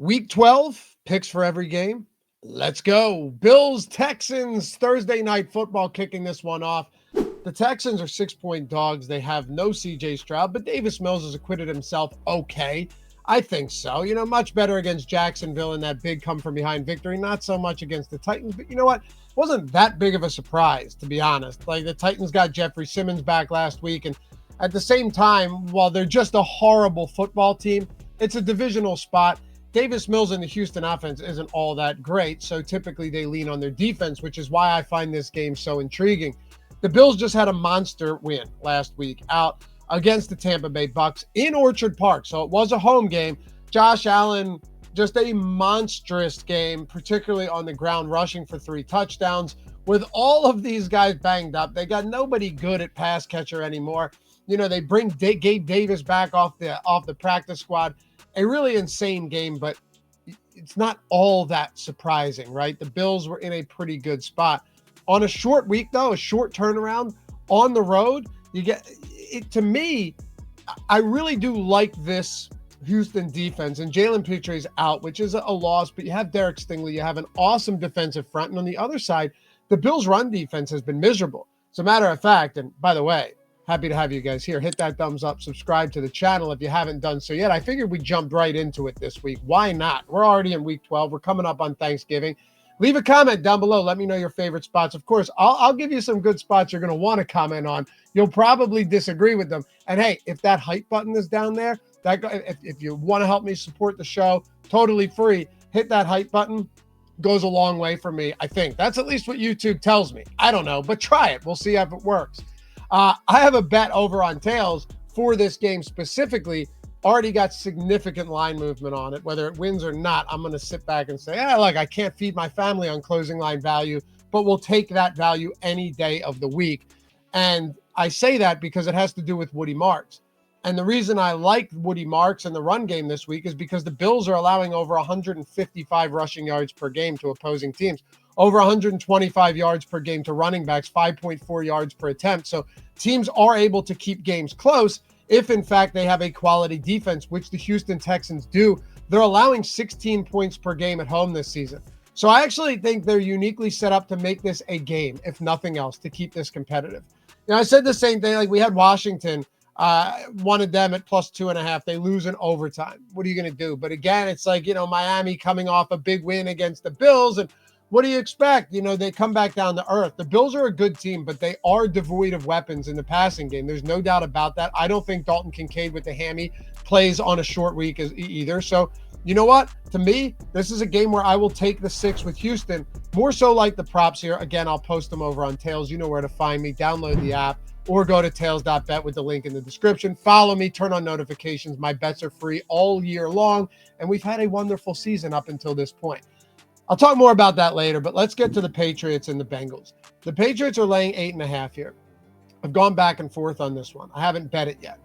Week 12, picks for every game. Let's go. Bills, Texans, Thursday night football kicking this one off. The Texans are 6-point dogs. They have no CJ Stroud, but Davis Mills has acquitted himself okay. I think so. Much better against Jacksonville in that big come from behind victory. Not so much against the Titans, but you know what? Wasn't that big of a surprise, to be honest. Like, the Titans got Jeffrey Simmons back last week, and at the same time, while they're just a horrible football team, it's a divisional spot. Davis Mills in the Houston offense isn't all that great, so typically they lean on their defense, which is why I find this game so intriguing. The Bills just had a monster win last week out against the Tampa Bay Bucs in Orchard Park, so it was a home game. Josh Allen, just a monstrous game, particularly on the ground, rushing for 3 touchdowns. With all of these guys banged up, they got nobody good at pass catcher anymore. They bring Gabe Davis back off the practice squad. A really insane game, but it's not all that surprising, right? The Bills were in a pretty good spot. On a short week, though, a short turnaround on the road, you get it. To me, I really do like this Houston defense, and Jalen Petre's out, which is a loss, but you have Derek Stingley. You have an awesome defensive front. And on the other side, the Bills' run defense has been miserable. As a matter of fact, and by the way, happy to have you guys here. Hit that thumbs up, subscribe to the channel if you haven't done so yet. I figured we jumped right into it this week. Why not? We're already in week 12. We're coming up on Thanksgiving. Leave a comment down below. Let me know your favorite spots. Of course, I'll give you some good spots you're going to want to comment on. You'll probably disagree with them. And hey, if that hype button is down there, if you want to help me support the show, totally free, hit that hype button. Goes a long way for me, I think. That's at least what YouTube tells me. I don't know, but try it. We'll see if it works. I have a bet over on tails for this game specifically. Already got significant line movement on it. Whether it wins or not, I'm going to sit back and say, look, I can't feed my family on closing line value, but we'll take that value any day of the week. And I say that because it has to do with Woody Marks. And the reason I like Woody Marks in the run game this week is because the Bills are allowing over 155 rushing yards per game to opposing teams. Over 125 yards per game to running backs, 5.4 yards per attempt. So teams are able to keep games close if, in fact, they have a quality defense, which the Houston Texans do. They're allowing 16 points per game at home this season. So I actually think they're uniquely set up to make this a game, if nothing else, to keep this competitive. I said the same thing. Like, we had Washington, wanted them at +2.5. They lose in overtime. What are you going to do? But again, it's like, Miami coming off a big win against the Bills, and what do you expect? They come back down to earth. The Bills are a good team, but they are devoid of weapons in the passing game. There's no doubt about that. I don't think Dalton Kincaid with the hammy plays on a short week either. So, you know what? To me, this is a game where I will take the 6 with Houston. More so like the props here. Again, I'll post them over on Tails. You know where to find me. Download the app or go to tails.bet with the link in the description. Follow me. Turn on notifications. My bets are free all year long, and we've had a wonderful season up until this point. I'll talk more about that later, but let's get to the Patriots and the Bengals. The Patriots are laying 8.5 here. I've gone back and forth on this one. I haven't bet it yet.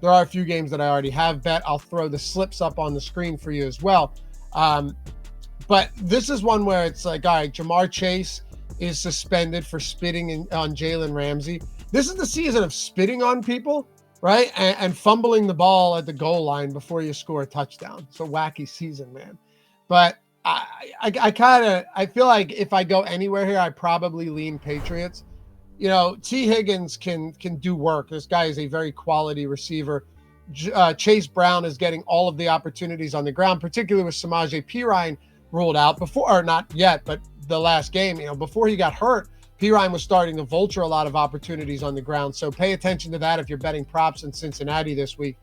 There are a few games that I already have bet. I'll throw the slips up on the screen for you as well. But this is one where it's like, all right, Jamar Chase is suspended for spitting on Jalen Ramsey. This is the season of spitting on people, right? And fumbling the ball at the goal line before you score a touchdown. It's a wacky season, man. But I feel like if I go anywhere here, I probably lean Patriots. T. Higgins can do work. This guy is a very quality receiver. Chase Brown is getting all of the opportunities on the ground, particularly with Samaje Perine ruled out before, or not yet, but the last game, before he got hurt, Perine was starting to vulture a lot of opportunities on the ground. So pay attention to that if you're betting props in Cincinnati this week.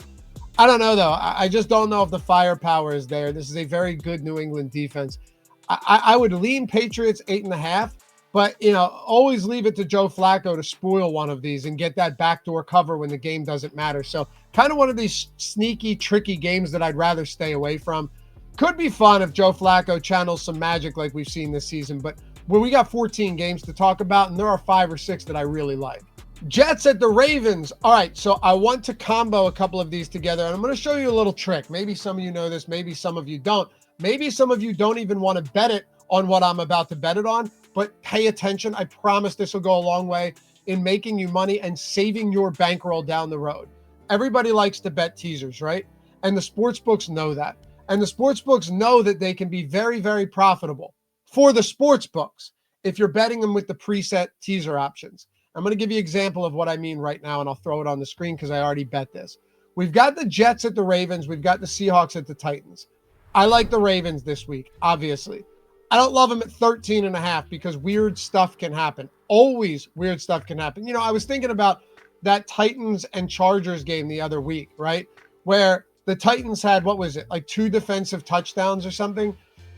I don't know, though. I just don't know if the firepower is there. This is a very good New England defense. I would lean Patriots 8.5, but, always leave it to Joe Flacco to spoil one of these and get that backdoor cover when the game doesn't matter. So kind of one of these sneaky, tricky games that I'd rather stay away from. Could be fun if Joe Flacco channels some magic like we've seen this season, but we got 14 games to talk about, and there are 5 or 6 that I really like. Jets at the Ravens. All right, so I want to combo a couple of these together, and I'm going to show you a little trick. Maybe some of you know this, maybe some of you don't. Maybe some of you don't even want to bet it on what I'm about to bet it on, but pay attention. I promise this will go a long way in making you money and saving your bankroll down the road. Everybody likes to bet teasers, right? And the sports books know that. And the sports books know that they can be very, very profitable for the sports books if you're betting them with the preset teaser options. I'm going to give you an example of what I mean right now, and I'll throw it on the screen because I already bet this. We've got the Jets at the Ravens. We've got the Seahawks at the Titans. I like the Ravens this week, obviously. I don't love them at 13.5 because weird stuff can happen. Always weird stuff can happen. I was thinking about that Titans and Chargers game the other week, right? Where the Titans had, what was it, like 2 defensive touchdowns or something?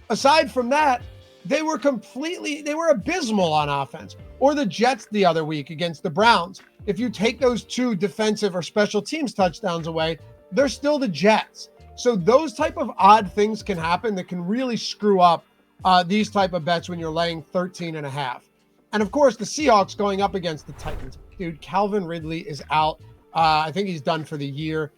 Aside from that, they were abysmal on offense. Or the Jets the other week against the Browns. If you take those 2 defensive or special teams touchdowns away, they're still the Jets. So those type of odd things can happen that can really screw up these type of bets when you're laying 13.5. And of course, the Seahawks going up against the Titans. Dude, Calvin Ridley is out. I think he's done for the year.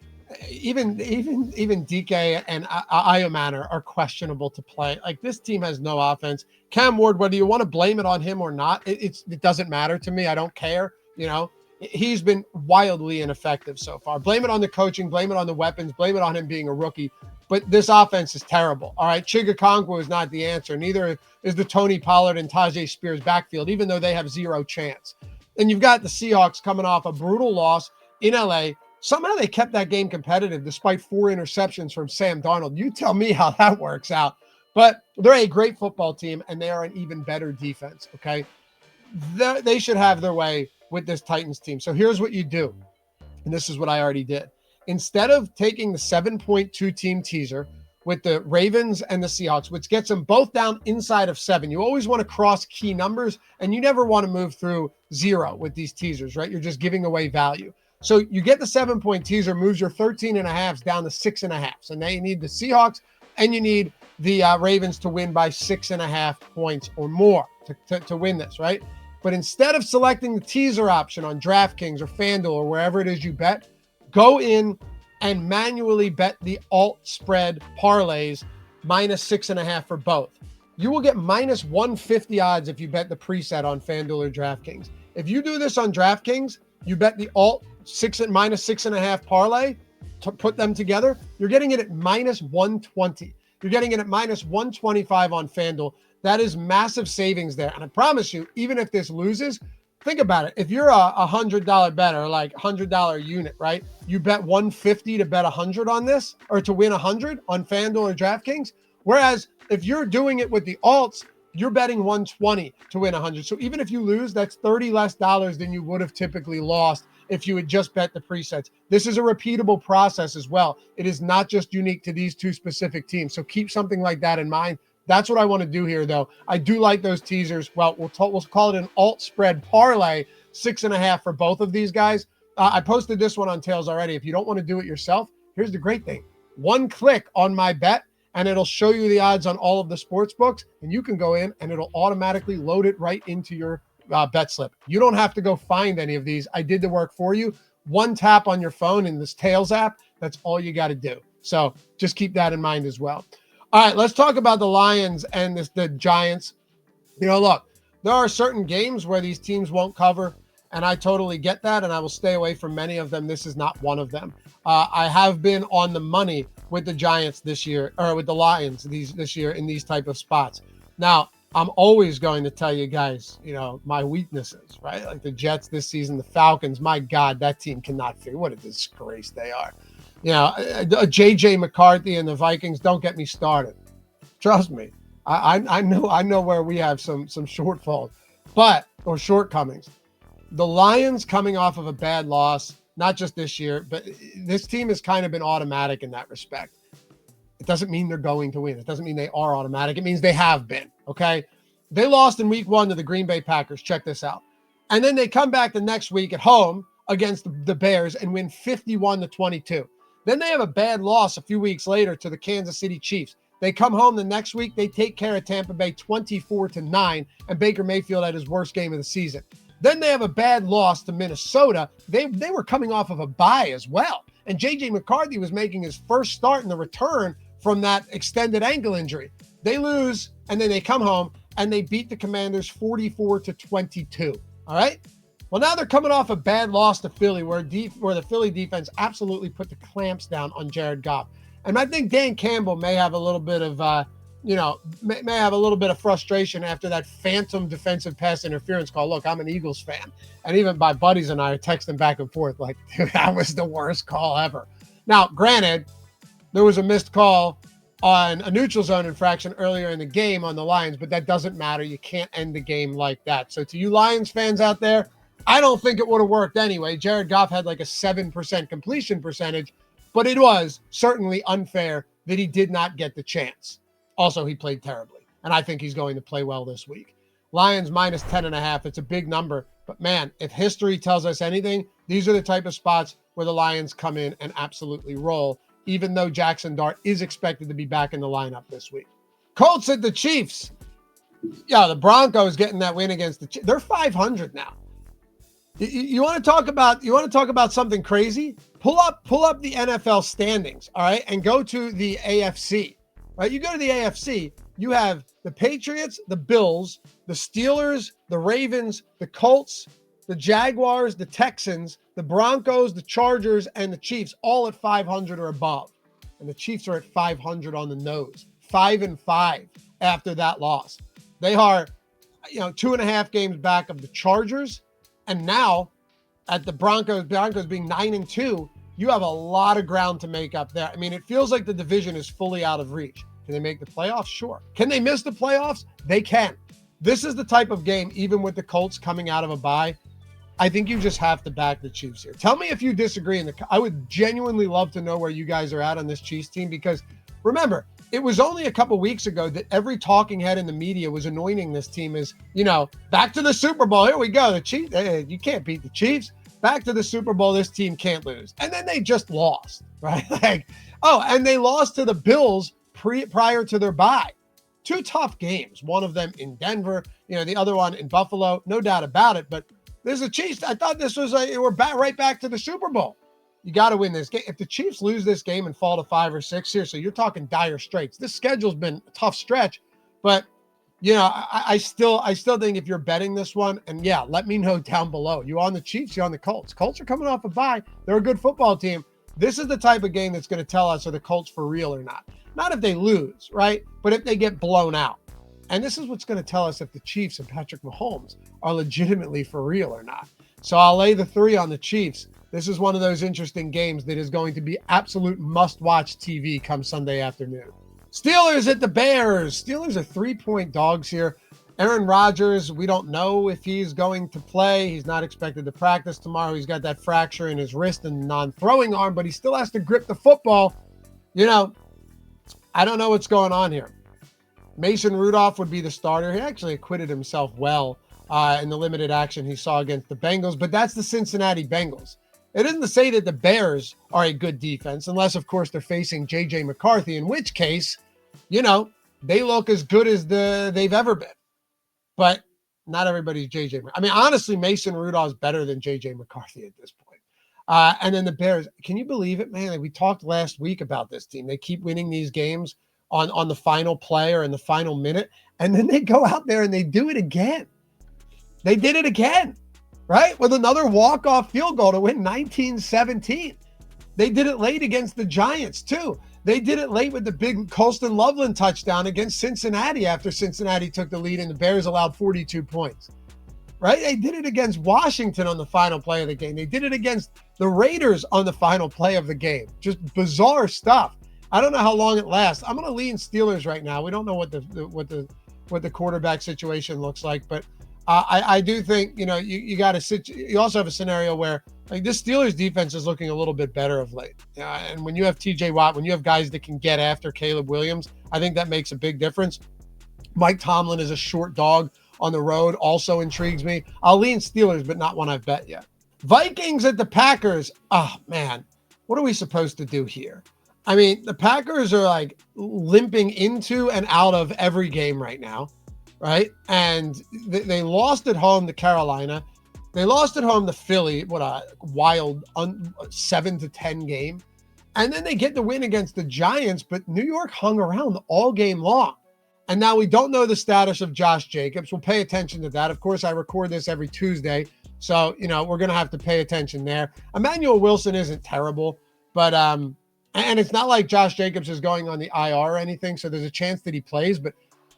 Even DK and Ioman are questionable to play. Like, this team has no offense. Cam Ward, whether you want to blame it on him or not, it doesn't matter to me. I don't care. He's been wildly ineffective so far. Blame it on the coaching, blame it on the weapons, blame it on him being a rookie. But this offense is terrible. All right, Chigakongwu is not the answer. Neither is the Tony Pollard and Tajay Spears backfield, even though they have zero chance. And you've got the Seahawks coming off a brutal loss in LA. Somehow they kept that game competitive despite 4 interceptions from Sam Darnold. You tell me how that works out. But they're a great football team, and they are an even better defense, okay? They should have their way with this Titans team. So here's what you do, and this is what I already did. Instead of taking the 7.2 team teaser with the Ravens and the Seahawks, which gets them both down inside of 7, you always want to cross key numbers, and you never want to move through 0 with these teasers, right? You're just giving away value. So you get the 7-point teaser, moves your 13.5s down to 6.5. And now you need the Seahawks and you need the Ravens to win by 6.5 points or more to win this, right? But instead of selecting the teaser option on DraftKings or FanDuel or wherever it is you bet, go in and manually bet the alt spread parlays minus 6.5 for both. You will get minus 150 odds if you bet the preset on FanDuel or DraftKings. If you do this on DraftKings, you bet the alt minus 6.5 parlay to put them together, you're getting it at minus 120. You're getting it at minus 125 on FanDuel. That is massive savings there. And I promise you, even if this loses, think about it. If you're a $100 better, like $100 unit, right? You bet 150 to bet 100 on this, or to win 100 on FanDuel or DraftKings. Whereas if you're doing it with the alts, you're betting 120 to win 100. So even if you lose, that's $30 less than you would have typically lost if you had just bet the presets. This is a repeatable process as well. It is not just unique to these 2 specific teams. So keep something like that in mind. That's what I want to do here, though. I do like those teasers. Well, we'll call it an alt spread parlay, 6.5 for both of these guys. I posted this one on Tails already. If you don't want to do it yourself, here's the great thing. 1 click on my bet, and it'll show you the odds on all of the sports books, and you can go in and it'll automatically load it right into your bet slip. You don't have to go find any of these. I did the work for you. 1 tap on your phone in this Tails app. That's all you got to do. So just keep that in mind as well. All right, let's talk about the Lions and the Giants. Look, there are certain games where these teams won't cover, and I totally get that, and I will stay away from many of them. This is not one of them. I have been on the money with the Giants this year, or with the Lions this year in these type of spots. Now, I'm always going to tell you guys, my weaknesses, right? Like the Jets this season, the Falcons, my God, that team cannot figure. What a disgrace they are. JJ McCarthy and the Vikings, don't get me started. Trust me. I know where we have some shortfalls, or shortcomings. The Lions coming off of a bad loss, not just this year, but this team has kind of been automatic in that respect. It doesn't mean they're going to win. It doesn't mean they are automatic. It means they have been, okay? They lost in week 1 to the Green Bay Packers. Check this out. And then they come back the next week at home against the Bears and win 51-22. Then they have a bad loss a few weeks later to the Kansas City Chiefs. They come home the next week. They take care of Tampa Bay 24-9, and Baker Mayfield had his worst game of the season. Then they have a bad loss to Minnesota. They were coming off of a bye as well. And J.J. McCarthy was making his first start in the return from that extended ankle injury. They lose, and then they come home, and they beat the Commanders 44-22. All right? Well, now they're coming off a bad loss to Philly, where the Philly defense absolutely put the clamps down on Jared Goff. And I think Dan Campbell may have a little bit of, may have a little bit of frustration after that phantom defensive pass interference call. Look, I'm an Eagles fan. And even my buddies and I are texting back and forth like, dude, that was the worst call ever. Now, granted, there was a missed call on a neutral zone infraction earlier in the game on the Lions, but that doesn't matter. You can't end the game like that. So to you Lions fans out there, I don't think it would have worked anyway. Jared Goff had like a 7% completion percentage, but it was certainly unfair that he did not get the chance. Also, he played terribly, and I think he's going to play well this week. Lions minus 10.5. It's a big number, but man, if history tells us anything, these are the type of spots where the Lions come in and absolutely roll, even though Jackson Dart is expected to be back in the lineup this week. Colts at the Chiefs. Yeah, the Broncos getting that win against the Chiefs. They're 500 now. You want to talk about something crazy? Pull up the NFL standings, all right, and go to the AFC. Right? You go to the AFC, you have the Patriots, the Bills, the Steelers, the Ravens, the Colts, the Jaguars, the Texans, the Broncos, the Chargers, and the Chiefs, all at 500 or above. And the Chiefs are at 500 on the nose, 5-5 after that loss. They are, 2.5 games back of the Chargers. And now at the Broncos being 9-2, you have a lot of ground to make up there. I mean, it feels like the division is fully out of reach. Can they make the playoffs? Sure. Can they miss the playoffs? They can. This is the type of game, even with the Colts coming out of a bye, I think you just have to back the Chiefs here. Tell me if you disagree. I would genuinely love to know where you guys are at on this Chiefs team, because remember, it was only a couple weeks ago that every talking head in the media was anointing this team as, back to the Super Bowl. Here we go. The Chiefs, you can't beat the Chiefs. Back to the Super Bowl. This team can't lose. And then they just lost, right? And they lost to the Bills prior to their bye. 2 tough games. One of them in Denver, the other one in Buffalo. No doubt about it. But there's the Chiefs. I thought this was we're right back to the Super Bowl. You got to win this game. If the Chiefs lose this game and fall to 5 or 6 here, so you're talking dire straits. This schedule's been a tough stretch, but I still think if you're betting this one, and yeah, let me know down below. You on the Chiefs? You on the Colts? Colts are coming off a bye. They're a good football team. This is the type of game that's going to tell us are the Colts for real or not. Not if they lose, right? But if they get blown out. And this is what's going to tell us if the Chiefs and Patrick Mahomes are legitimately for real or not. So I'll lay the 3 on the Chiefs. This is one of those interesting games that is going to be absolute must-watch TV come Sunday afternoon. Steelers at the Bears. Steelers are 3-point dogs here. Aaron Rodgers, we don't know if he's going to play. He's not expected to practice tomorrow. He's got that fracture in his wrist and non-throwing arm, but he still has to grip the football. I don't know what's going on here. Mason Rudolph would be the starter. He actually acquitted himself well in the limited action he saw against the Bengals, but that's the Cincinnati Bengals. It isn't to say that the Bears are a good defense, unless, of course, they're facing J.J. McCarthy, in which case, they look as good as they've ever been. But not everybody's J.J. I mean, honestly, Mason Rudolph is better than J.J. McCarthy at this point. And then the Bears, can you believe it, man? Like, we talked last week about this team. They keep winning these games on the final play or in the final minute, and then they go out there and they do it again. They did it again, right? With another walk-off field goal to win 19-17. They did it late against the Giants, too. They did it late with the big Colston Loveland touchdown against Cincinnati after Cincinnati took the lead and the Bears allowed 42 points, right? They did it against Washington on the final play of the game. They did it against the Raiders on the final play of the game. Just bizarre stuff. I don't know how long it lasts. I'm going to lean Steelers right now. We don't know what the quarterback situation looks like, but I do think, you got to sit. You also have a scenario where like this Steelers defense is looking a little bit better of late. And when you have TJ Watt, when you have guys that can get after Caleb Williams, I think that makes a big difference. Mike Tomlin is a short dog on the road, also intrigues me. I'll lean Steelers, but not one I've bet yet. Vikings at the Packers. Oh man, what are we supposed to do here? I mean, the Packers are like limping into and out of every game right now, right? And they lost at home to Carolina. They lost at home to Philly. What a wild 7-10 game. And then they get the win against the Giants, but New York hung around all game long. And now we don't know the status of Josh Jacobs. We'll pay attention to that. Of course, I record this every Tuesday. So, we're going to have to pay attention there. Emmanuel Wilson isn't terrible, but And it's not like Josh Jacobs is going on the IR or anything, so there's a chance that he plays. But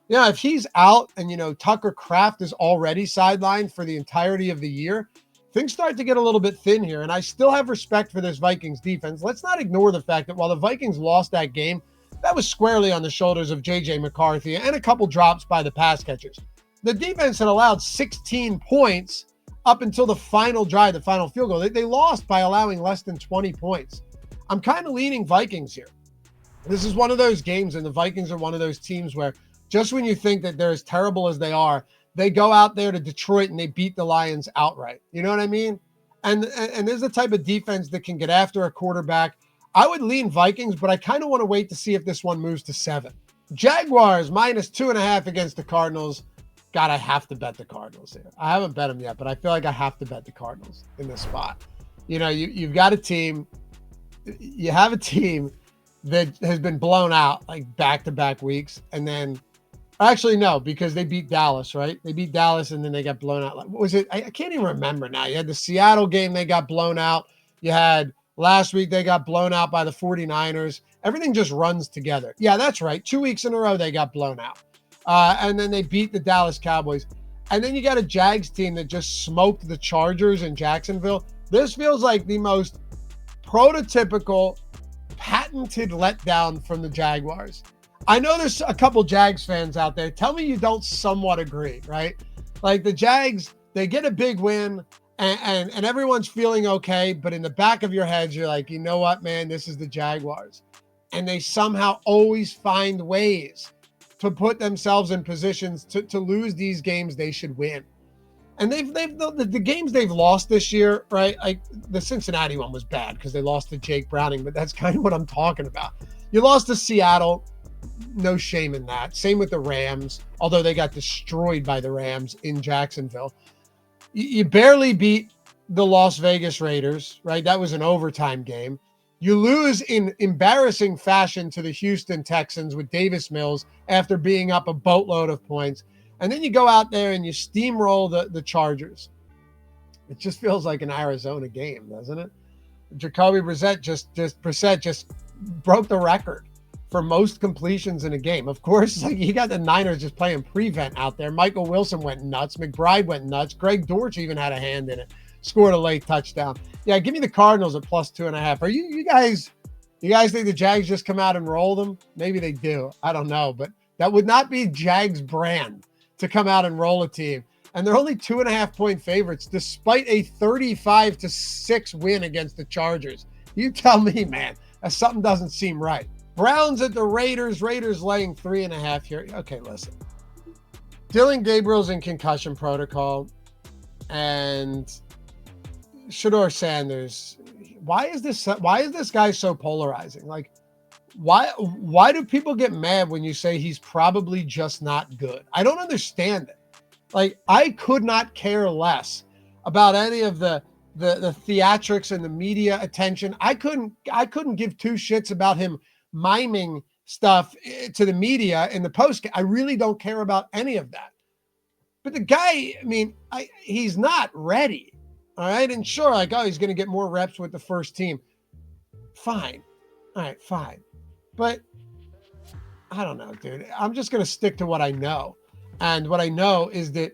yeah, if he's out and, Tucker Kraft is already sidelined for the entirety of the year, things start to get a little bit thin here. And I still have respect for this Vikings defense. Let's not ignore the fact that while the Vikings lost that game, that was squarely on the shoulders of J.J. McCarthy and a couple drops by the pass catchers. The defense had allowed 16 points up until the final drive, the final field goal. They lost by allowing less than 20 points. I'm kind of leaning Vikings here. This is one of those games, and the Vikings are one of those teams where just when you think that they're as terrible as they are, they go out there to Detroit and they beat the Lions outright. You know what I mean? And there's the type of defense that can get after a quarterback. I would lean Vikings, but I kind of want to wait to see if this one moves to 7. Jaguars -2.5 against the Cardinals. God, I have to bet the Cardinals here. I haven't bet them yet, but I feel like I have to bet the Cardinals in this spot. You've got a team. You have a team that has been blown out like back-to-back weeks. And then actually, no, because they beat Dallas, right? They beat Dallas and then they got blown out. What was it? I can't even remember now. You had the Seattle game, they got blown out. You had last week, they got blown out by the 49ers. Everything just runs together. Yeah, that's right. 2 weeks in a row, they got blown out. And then they beat the Dallas Cowboys. And then you got a Jags team that just smoked the Chargers in Jacksonville. This feels like the most prototypical, patented letdown from the Jaguars. I know there's a couple Jags fans out there. Tell me you don't somewhat agree, right? Like the Jags, they get a big win and everyone's feeling okay, but in the back of your head, you're like, you know what, man, this is the Jaguars. And they somehow always find ways to put themselves in positions to lose these games they should win. And the games they've lost this year, right? Like the Cincinnati one was bad because they lost to Jake Browning, but that's kind of what I'm talking about. You lost to Seattle, no shame in that. Same with the Rams, although they got destroyed by the Rams in Jacksonville. You barely beat the Las Vegas Raiders, right? That was an overtime game. You lose in embarrassing fashion to the Houston Texans with Davis Mills after being up a boatload of points. And then you go out there and you steamroll the Chargers. It just feels like an Arizona game, doesn't it? Jacoby Brissett just broke the record for most completions in a game. Of course, like you got the Niners just playing prevent out there. Michael Wilson went nuts. McBride went nuts. Greg Dortch even had a hand in it. Scored a late touchdown. Yeah, give me the Cardinals at +2.5. Are you guys think the Jags just come out and roll them? Maybe they do. I don't know, but that would not be Jags brand to come out and roll a team. And they're only 2.5-point favorites, despite a 35-6 win against the Chargers. You tell me, man, that something doesn't seem right. Browns at the Raiders. Raiders laying 3.5 here. Okay, listen. Dylan Gabriel's in concussion protocol, and Shedeur Sanders. Why is this guy so polarizing? Like, why do people get mad when you say he's probably just not good? I don't understand it. Like, I could not care less about any of the theatrics and the media attention. I couldn't give two shits about him miming stuff to the media in the post. I really don't care about any of that. But the guy, I mean, he's not ready. All right. And sure, like, oh, he's going to get more reps with the first team. Fine. All right, fine. But I don't know, dude. I'm just going to stick to what I know. And what I know is that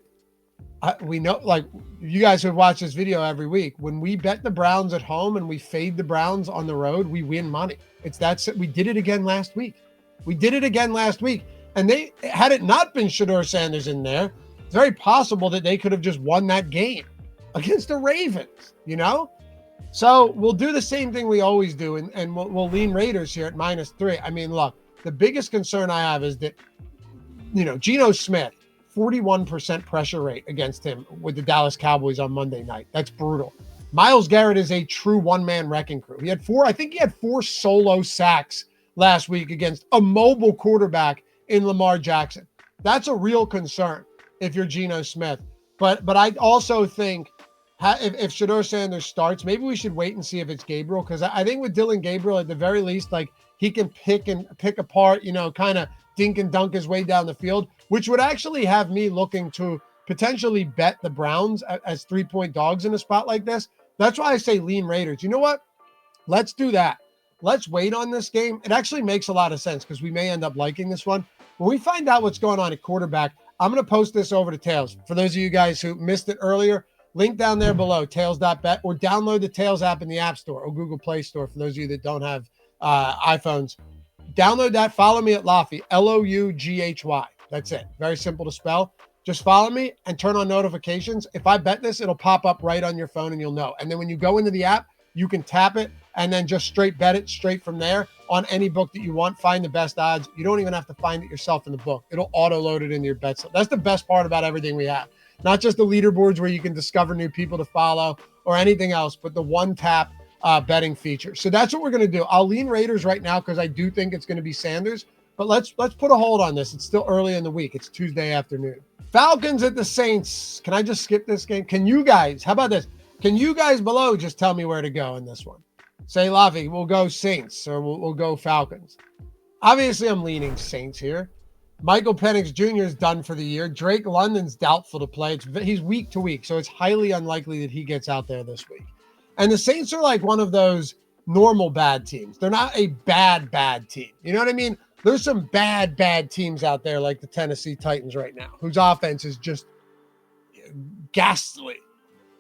we know, like you guys who watch this video every week, when we bet the Browns at home and we fade the Browns on the road, we win money. We did it again last week. And they had it not been Shedeur Sanders in there, it's very possible that they could have just won that game against the Ravens, you know? So we'll do the same thing we always do, and we'll lean Raiders here at -3. I mean, look, the biggest concern I have is that, Geno Smith, 41% pressure rate against him with the Dallas Cowboys on Monday night. That's brutal. Myles Garrett is a true one-man wrecking crew. He had four solo sacks last week against a mobile quarterback in Lamar Jackson. That's a real concern if you're Geno Smith. But I also think if Shedeur Sanders starts, maybe we should wait and see if it's Gabriel, because I think with Dylan Gabriel, at the very least, like, he can pick apart, kind of dink and dunk his way down the field, which would actually have me looking to potentially bet the Browns as 3-point dogs in a spot like this. That's why I say lean Raiders. You know what? Let's do that. let's wait on this game. It actually makes a lot of sense because we may end up liking this one. When we find out what's going on at quarterback, I'm going to post this over to Tails. For those of you guys who missed it earlier, link down there below, tails.bet, or download the Tails app in the App Store or Google Play Store for those of you that don't have iPhones. Download that. Follow me at Loughy, Loughy. That's it. Very simple to spell. Just follow me and turn on notifications. If I bet this, it'll pop up right on your phone and you'll know. And then when you go into the app, you can tap it and then just straight bet it straight from there on any book that you want. Find the best odds. You don't even have to find it yourself in the book. It'll auto load it into your bet slip. That's the best part about everything we have. Not just the leaderboards where you can discover new people to follow or anything else, but the one tap betting feature. So that's what we're going to do. I'll lean Raiders right now because I do think it's going to be Sanders, but let's put a hold on this. It's still early in the week. It's Tuesday afternoon. Falcons at the Saints. Can I just skip this game? Can you guys, how about this? Can you guys below just tell me where to go in this one? Say, Loughy, we'll go Saints or we'll go Falcons. Obviously, I'm leaning Saints here. Michael Penix Jr. is done for the year. Drake London's doubtful to play. He's week to week, so it's highly unlikely that he gets out there this week. And the Saints are like one of those normal bad teams. They're not a bad team. You know what I mean? There's some bad teams out there like the Tennessee Titans right now, whose offense is just ghastly.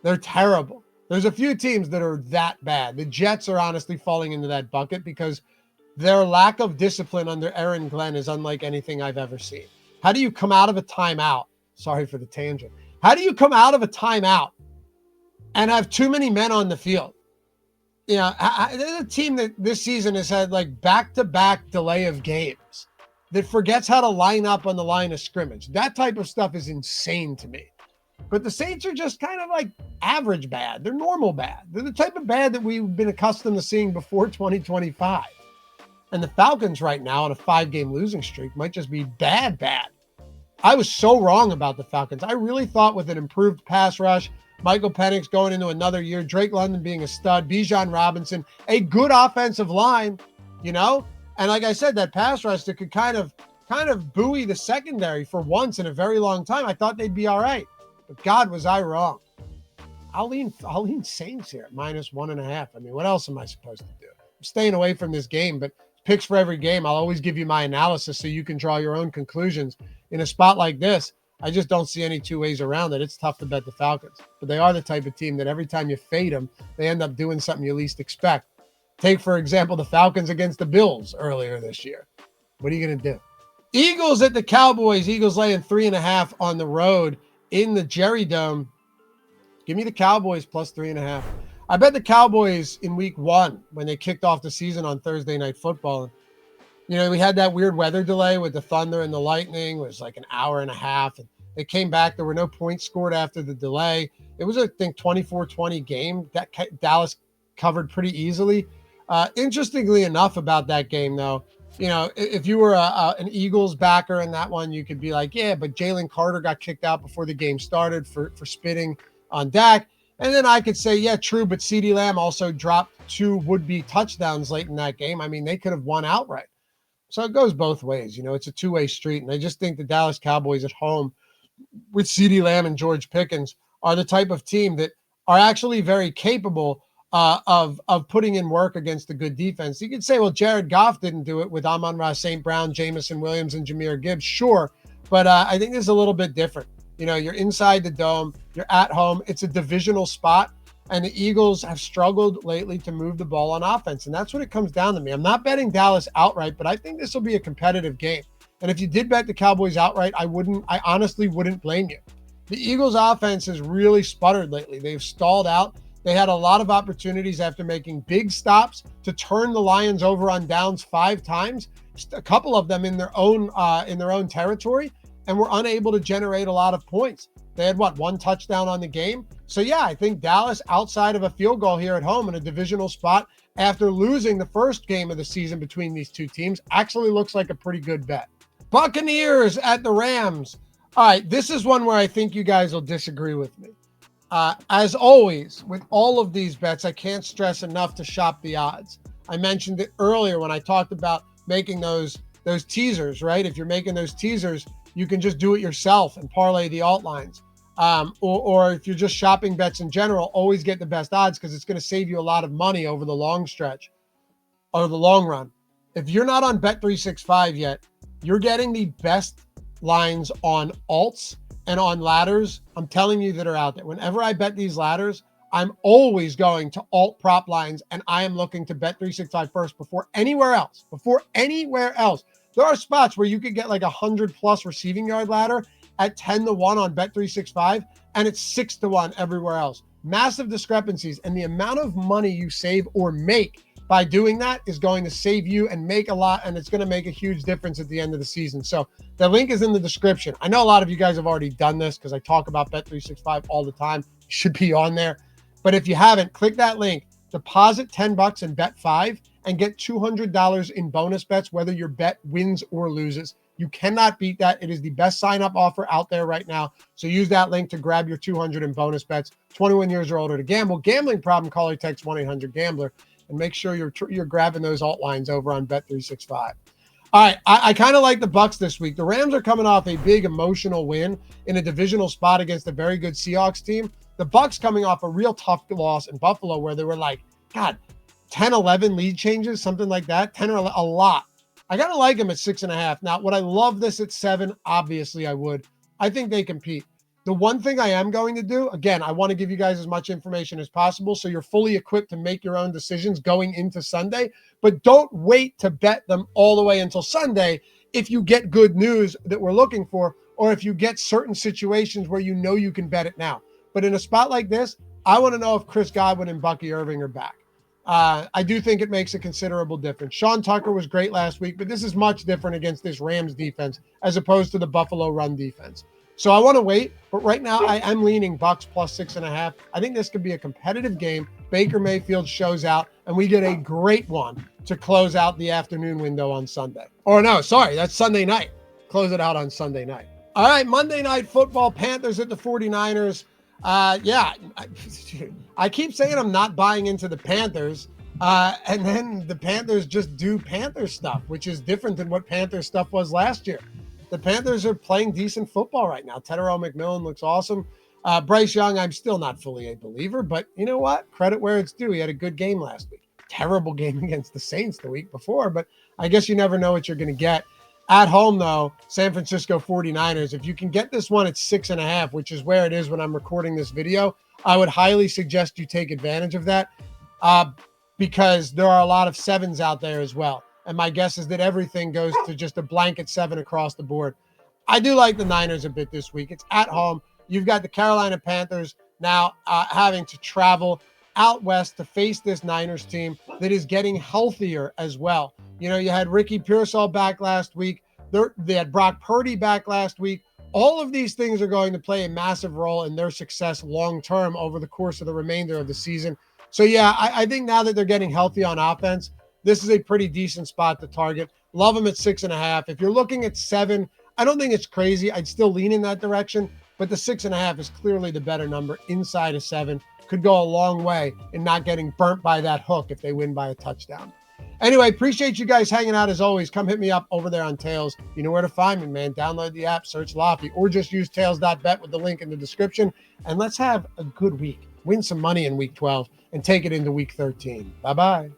They're terrible. There's a few teams that are that bad. The Jets are honestly falling into that bucket because their lack of discipline under Aaron Glenn is unlike anything I've ever seen. How do you come out of a timeout? Sorry for the tangent. How do you come out of a timeout and have too many men on the field? You know, there's a team that this season has had like back-to-back delay of games that forgets how to line up on the line of scrimmage. That type of stuff is insane to me. But the Saints are just kind of like average bad. They're normal bad. They're the type of bad that we've been accustomed to seeing before 2025. And the Falcons right now on a 5-game losing streak might just be bad. I was so wrong about the Falcons. I really thought with an improved pass rush, Michael Penix going into another year, Drake London being a stud, Bijan Robinson, a good offensive line, you know? And like I said, that pass rush that could kind of buoy the secondary for once in a very long time. I thought they'd be all right. But God, was I wrong. I'll lean Saints here at -1.5. I mean, what else am I supposed to do? I'm staying away from this game, but picks for every game. I'll always give you my analysis so you can draw your own conclusions. In a spot like this, I just don't see any two ways around it. It's tough to bet the Falcons, but they are the type of team that every time you fade them, they end up doing something you least expect. Take, for example, the Falcons against the Bills earlier this year. What are you going to do? Eagles at the Cowboys. Eagles laying 3.5 on the road in the Jerry Dome. Give me the Cowboys plus 3.5. I bet the Cowboys in week 1 when they kicked off the season on Thursday Night Football. You know, we had that weird weather delay with the thunder and the lightning. It was like an hour and a half. And they came back. There were no points scored after the delay. It was, I think, 24-20 game that Dallas covered pretty easily. Interestingly enough about that game, though, you know, if you were an Eagles backer in that one, you could be like, yeah, but Jalen Carter got kicked out before the game started for spitting on Dak. And then I could say, yeah, true, but CeeDee Lamb also dropped 2 would-be touchdowns late in that game. I mean, they could have won outright. So it goes both ways. You know, it's a two-way street. And I just think the Dallas Cowboys at home with CeeDee Lamb and George Pickens are the type of team that are actually very capable of putting in work against a good defense. You could say, well, Jared Goff didn't do it with Amon-Ra St. Brown, Jamison Williams, and Jahmyr Gibbs. Sure, but I think this is a little bit different. You know, you're inside the dome, you're at home. It's a divisional spot, and the Eagles have struggled lately to move the ball on offense, and that's what it comes down to me. I'm not betting Dallas outright, but I think this will be a competitive game. And if you did bet the Cowboys outright, I honestly wouldn't blame you. The Eagles' offense has really sputtered lately. They've stalled out. They had a lot of opportunities after making big stops to turn the Lions over on downs 5 times, a couple of them in their own territory, and were unable to generate a lot of points. They had, 1 touchdown on the game? So, yeah, I think Dallas, outside of a field goal here at home in a divisional spot, after losing the first game of the season between these two teams, actually looks like a pretty good bet. Buccaneers at the Rams. All right, this is one where I think you guys will disagree with me. As always, with all of these bets, I can't stress enough to shop the odds. I mentioned it earlier when I talked about making those teasers, right? If you're making those teasers, you can just do it yourself and parlay the alt lines. Or if you're just shopping bets in general, always get the best odds because it's going to save you a lot of money over the long stretch. or the long run. If you're not on Bet365 yet, you're getting the best lines on alts and on ladders. I'm telling you that are out there. Whenever I bet these ladders, I'm always going to alt prop lines, and I am looking to Bet365 first before anywhere else. Before anywhere else. There are spots where you could get like 100 plus receiving yard ladder at 10-1 on Bet365, and it's 6-1 everywhere else. Massive discrepancies, and the amount of money you save or make by doing that is going to save you and make a lot, and it's going to make a huge difference at the end of the season. So the link is in the description. I know a lot of you guys have already done this because I talk about Bet365 all the time. You should be on there. But if you haven't, click that link, deposit $10 and bet 5 and get $200 in bonus bets, whether your bet wins or loses. You cannot beat that. It is the best sign-up offer out there right now. So use that link to grab your $200 in bonus bets. 21 years or older to gamble. Gambling problem, call or text 1-800-GAMBLER. And make sure you're grabbing those alt lines over on Bet365. All right, I kind of like the Bucs this week. The Rams are coming off a big emotional win in a divisional spot against a very good Seahawks team. The Bucs coming off a real tough loss in Buffalo where they were like, God, 10, 11 lead changes, something like that, 10 or a lot. I got to like them at 6.5. Now, would I love this at 7? Obviously, I would. I think they compete. The one thing I am going to do, again, I want to give you guys as much information as possible so you're fully equipped to make your own decisions going into Sunday, but don't wait to bet them all the way until Sunday if you get good news that we're looking for, or if you get certain situations where you know you can bet it now. But in a spot like this, I want to know if Chris Godwin and Bucky Irving are back. I do think it makes a considerable difference. Sean Tucker was great last week, but this is much different against this Rams defense as opposed to the Buffalo run defense. So I want to wait, but right now I am leaning Bucs plus 6.5. I think this could be a competitive game. Baker Mayfield shows out, and we get a great one to close out the afternoon window on Sunday. Or no, sorry, that's Sunday night. Close it out on Sunday night. All right, Monday Night Football, Panthers at the 49ers. Yeah, I keep saying I'm not buying into the Panthers, and then the Panthers just do Panther stuff, which is different than what Panther stuff was last year. The Panthers are playing decent football right now. Tetairoa McMillan looks awesome. Bryce Young, I'm still not fully a believer, but you know what? Credit where it's due. He had a good game last week. Terrible game against the Saints the week before, but I guess you never know what you're going to get. At home, though, San Francisco 49ers, if you can get this one at 6.5, which is where it is when I'm recording this video, I would highly suggest you take advantage of that because there are a lot of 7s out there as well. And my guess is that everything goes to just a blanket 7 across the board. I do like the Niners a bit this week. It's at home. You've got the Carolina Panthers now having to travel out west to face this Niners team that is getting healthier as well. You know, you had Ricky Pearsall back last week. They had Brock Purdy back last week. All of these things are going to play a massive role in their success long-term over the course of the remainder of the season. So, yeah, I think now that they're getting healthy on offense, this is a pretty decent spot to target. Love them at 6.5. If you're looking at 7, I don't think it's crazy. I'd still lean in that direction, but the 6.5 is clearly the better number inside of 7. Could go a long way in not getting burnt by that hook if they win by a touchdown. Anyway, appreciate you guys hanging out as always. Come hit me up over there on Tails. You know where to find me, man. Download the app, search Loughy, or just use tails.bet with the link in the description. And let's have a good week. Win some money in week 12 and take it into week 13. Bye-bye.